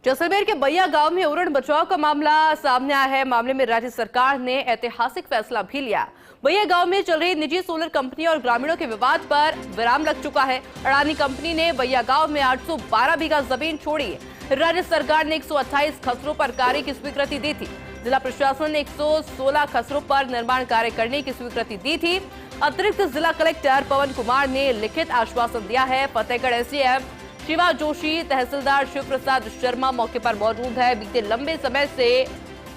जैसलमेर के बैया गांव में उरण बचाव का मामला सामने आया है। मामले में राज्य सरकार ने ऐतिहासिक फैसला भी लिया। बैया गांव में चल रही निजी सोलर कंपनी और ग्रामीणों के विवाद पर विराम लग चुका है। अडानी कंपनी ने बैया गांव में 812 बीघा जमीन छोड़ी। राज्य सरकार ने 128 खसरों पर कार्य की स्वीकृति दी थी। जिला प्रशासन ने 116 खसरों पर निर्माण कार्य करने की स्वीकृति दी थी। अतिरिक्त जिला कलेक्टर पवन कुमार ने लिखित आश्वासन दिया है। फतेहगढ़ एसडीएम शिवा जोशी, तहसीलदार शिव प्रसाद शर्मा मौके पर मौजूद है। बीते लंबे समय से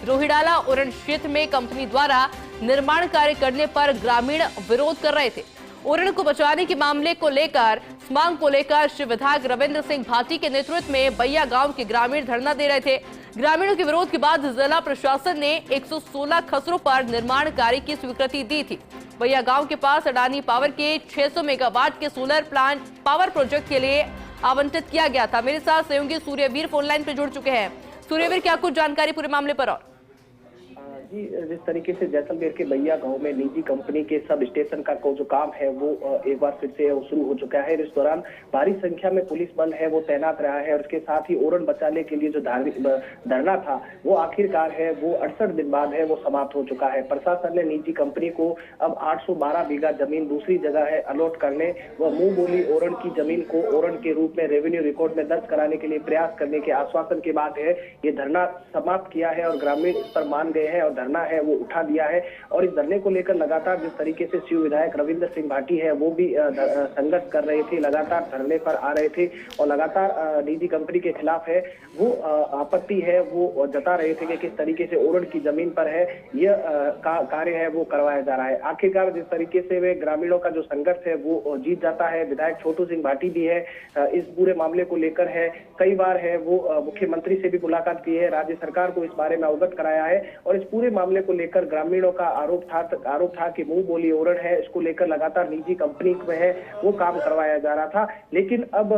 रोहिडाला उरण क्षेत्र में कंपनी द्वारा निर्माण कार्य करने पर ग्रामीण विरोध कर रहे थे। उरण को बचाने के मामले को लेकर मांग को लेकर श्री विधायक रविंद्र सिंह भाटी के नेतृत्व में बैया गांव के ग्रामीण धरना दे रहे थे। ग्रामीणों के विरोध के बाद जिला प्रशासन ने 116 खसरों पर निर्माण कार्य की स्वीकृति दी थी। बैया गांव के पास अडानी पावर के 600 मेगावाट के सोलर प्लांट पावर प्रोजेक्ट के लिए आवंटित किया गया था। मेरे साथ सहयोगी सूर्यवीर फोन लाइन पे जुड़ चुके हैं। सूर्यवीर, क्या कुछ जानकारी पूरे मामले पर? और जी, जिस तरीके से जैसलमेर के बैया गांव में निजी कंपनी के सब स्टेशन का जो काम है वो एक बार फिर से शुरू हो चुका है। इस दौरान भारी संख्या में पुलिस बल है वो तैनात रहा है और इसके साथ ही उरण बचाने के लिए जो धरना था वो आखिरकार है वो 68 दिन बाद है वो समाप्त हो चुका है। प्रशासन ने निजी कंपनी को अब 812 बीघा जमीन दूसरी जगह है अलॉट करने व मुंह बोली उरण की जमीन को उरण के रूप में रेवेन्यू रिकॉर्ड में दर्ज कराने के लिए प्रयास करने के आश्वासन के बाद है ये धरना समाप्त किया है और ग्रामीण इस पर मान गए हैं और धरना है वो उठा दिया है। और इस धरने को लेकर लगातार जिस तरीके से शिव विधायक रविंद्र सिंह भाटी है वो भी संघर्ष कर रहे थे, लगातार धरने पर आ रहे थे और लगातार निजी कंपनी के खिलाफ है वो आपत्ति है वो जता रहे थे कि किस तरीके से उरण की जमीन पर है यह कार्य है वो करवाया जा रहा है। आखिरकार जिस तरीके से वे ग्रामीणों का जो संघर्ष है वो जीत जाता है। विधायक छोटू सिंह भाटी भी है इस पूरे मामले को लेकर है कई बार है वो मुख्यमंत्री से भी मुलाकात की है, राज्य सरकार को इस बारे में अवगत कराया है और इस पूरे मामले को लेकर ग्रामीणों का आरोप था कि मुंह बोली उरण है इसको लेकर लगातार निजी कंपनी में है वो काम करवाया जा रहा था। लेकिन अब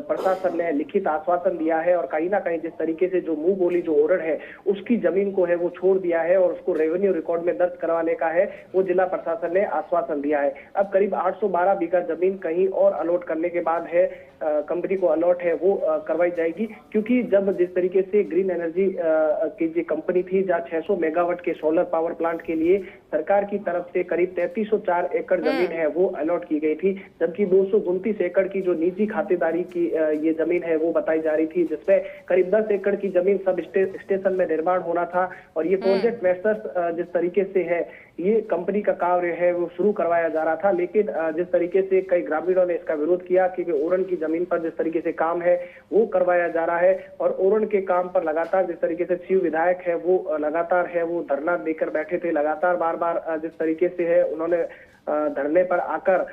प्रशासन ने लिखित आश्वासन दिया है और कहीं ना कहीं जिस तरीके से जो मुंह बोली जो उरण है उसकी जमीन को है वो छोड़ दिया है और उसको रेवेन्यू रिकॉर्ड में दर्ज करवाने का है वो जिला प्रशासन ने आश्वासन दिया है। अब करीब 812 बीघा जमीन कहीं और अलॉट करने के बाद है कंपनी को अलॉट है वो करवाई जाएगी, क्योंकि जब जिस तरीके से ग्रीन एनर्जी की जो कंपनी थी जहाँ 600 मेगावाट के सोलर पावर प्लांट के लिए सरकार की तरफ से करीब 3304 एकड़ जमीन है वो अलॉट की गई थी, जबकि 229 एकड़ की जो निजी खातेदारी की ये जमीन है वो बताई जा रही थी, जिसमें करीब 10 एकड़ की जमीन सब स्टेशन में निर्माण होना था। और ये प्रोजेक्ट मैस्टर्स जिस तरीके से है ये कंपनी का कार्य है वो शुरू करवाया जा रहा था। लेकिन जिस तरीके से कई ग्रामीणों ने इसका विरोध किया कि उरण की जमीन पर जिस तरीके से काम है वो करवाया जा रहा है और उरण के काम पर लगातार जिस तरीके से शिव विधायक है वो लगातार है वो धरना देकर बैठे थे। लगातार बार बार जिस तरीके से है उन्होंने धरने पर आकर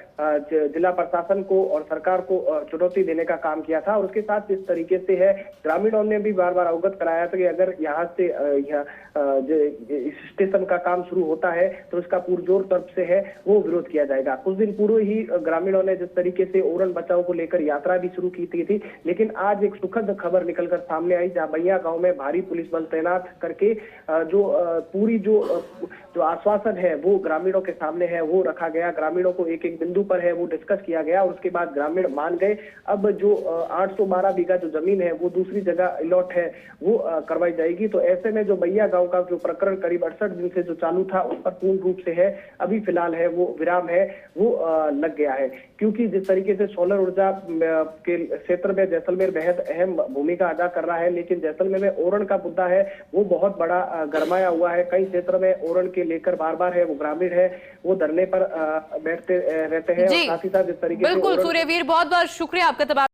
जिला प्रशासन को और सरकार को चुनौती देने का काम किया था और उसके साथ इस तरीके से है ग्रामीणों ने भी बार बार अवगत कराया था कि अगर यहाँ से स्टेशन का काम शुरू होता है तो इसका पुरजोर तरफ से है वो विरोध किया जाएगा। कुछ दिन पूर्व ही ग्रामीणों ने जिस तरीके से उरण बचाओ को लेकर यात्रा भी शुरू की थी, लेकिन आज एक सुखद खबर निकलकर सामने आई जहाँ बैया गांव में भारी पुलिस बल तैनात करके जो पूरी जो आश्वासन है वो ग्रामीणों के सामने है वो रखा गया। ग्रामीणों को एक एक बिंदु पर है वो डिस्कस किया गया और उसके बाद ग्रामीण मान गए। अब जो 812 बीघा जो जमीन है वो दूसरी जगह अलॉट है वो करवाई जाएगी। तो ऐसे में जो बैया गांव का जो प्रकरण करीब 68 दिन से जो चालू था उस पर पूर्ण रूप से है अभी फिलहाल है वो विराम है वो लग गया है, क्योंकि जिस तरीके से सोलर ऊर्जा के क्षेत्र में जैसलमेर बेहद अहम भूमिका अदा कर रहा है, लेकिन जैसलमेर में उरण का मुद्दा है वो बहुत बड़ा गरमाया हुआ है। कई क्षेत्र में उरण के लेकर बार बार है वो ग्रामीण है वो धरने पर बैठते रहते हैं और साथ ही साथ जिस तरीके से बिल्कुल सूर्यवीर, बहुत बहुत शुक्रिया आपका।